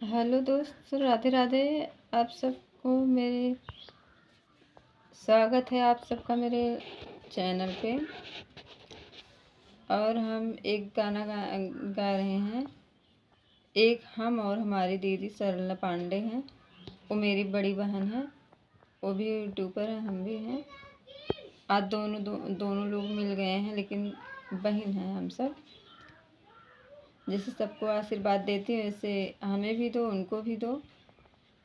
Hello दोस्त, राधे राधे। आप सबको मेरे स्वागत है आप सबका मेरे चैनल पे। और हम एक गाना गा रहे हैं। एक हम और हमारी दीदी सरला पांडे हैं। वो मेरी बड़ी बहन है, वो भी यूट्यूबर है, हम भी हैं। आज दोनों लोग मिल गए हैं, लेकिन बहन हैं हम सब। जैसे सबको आशीर्वाद देती हूँ, वैसे हमें भी दो, उनको भी दो।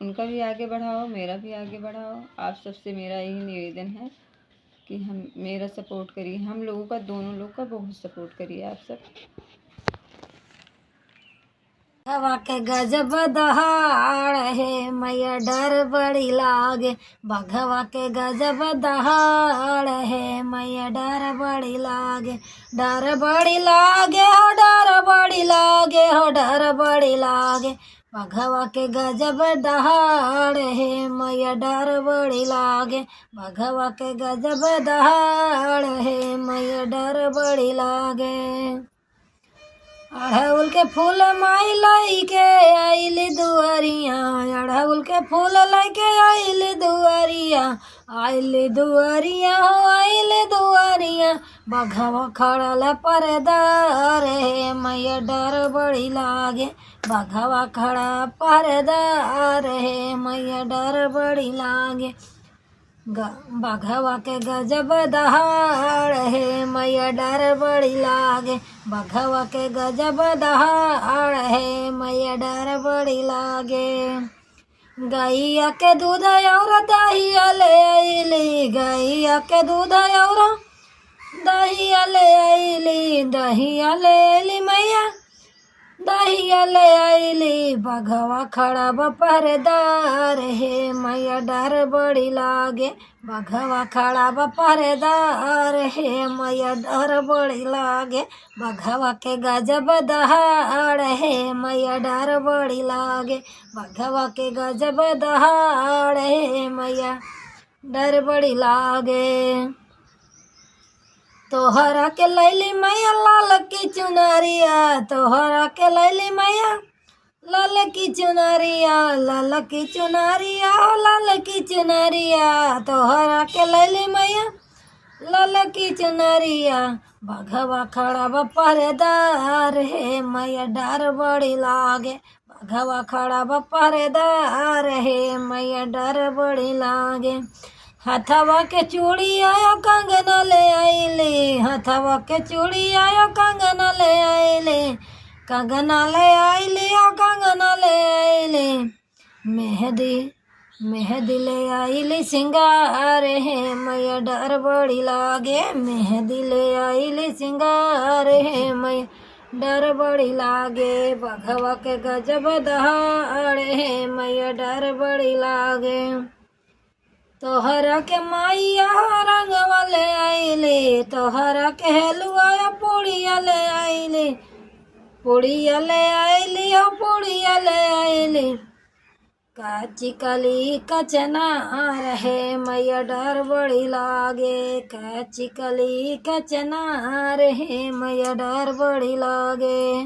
उनका भी आगे बढ़ाओ, मेरा भी आगे बढ़ाओ। आप सबसे मेरा यही निवेदन है कि हम मेरा सपोर्ट करिए, हम लोगों का, दोनों लोग का बहुत सपोर्ट करिए आप सब। हवा के गजब दहाड़ है, मैया डर बड़ी लागे। बघवा के गजब दहाड़ है, मैया डर बड़ी लागे। डर बड़ी लागे हो, डर बड़ी लागे हो, डर बड़ी लागे। बघवा के गजब दहाड़ है, मैया डर बड़ी लागे। बघवा के गजब दहाड़ है, मैया डर बड़ी लागे। अड़हुल के फूल माई लाई के आइली दुआरिया, अड़हुल के फूल लाई के आइली दुआरिया। आइली दुआरिया हो, आइली दुआरिया। बघवा खड़ल परदार है, मैया डर बड़ी लागे। बघवा खड़ा परदार है, मैया डर बड़ी लागे। बघवा के गजब दहाड़ है, मैया डर बड़ी लागे। बघवा के गजब दहाड़ है, मैया डर बड़ी लागे। गैया के दूध और दहिया ले आइली, गैया के दूध और दहिया ले आइली। दहिया ले आइली मैया, दहिया ले आइली। बघवा खड़ा बपरदार है, मैया डर बड़ी लागे। बघवा खड़ा बपरदार है, मैया डर बड़ी लागे। बघवा के गजब दहाड़ है, मैया डर बड़ी लागे। बघवा के गजब दहाड़ है, मैया डर बड़ी लागे। तोहरा के लैली मैया लाल की चुनरिया, तोहरा के लैली मैया लाल की चुनरिया। लाल की चुनरिया हो, लाल की चुनरिया। तोहरा के लैली मैया लाल की चुनरिया। बघवा खड़ा बपरदार है, मैया डर बड़ी लागे। बघवा खड़ा बपरदार है, मैया डर बड़ी लागे। हथवा के चूड़ी आयो कंगना ले आइले, हथवा के चूड़ी आयो कंगना ले आइले। कंगना ले आइले ओ कंगना ले आइले। मेहंदी मेहंदी ले आइले सिंगार है, मैया डर बड़ी लागे। मेहंदी ले आइले सिंगार है, मैया डर बड़ी लागे। बघवा के गजब दहाड़ है, मैया डर बड़ी लागे। तोहरा के माइया रंग वाले आइले, तोहरा के हलुआ पूड़िया ले आइले। पूड़िया ले आइली हो, पूड़िया ले आइली। काची कली कचनार है, मैया डर बड़ी लागे। काची कली कचनार है, मैया डर बड़ी लागे।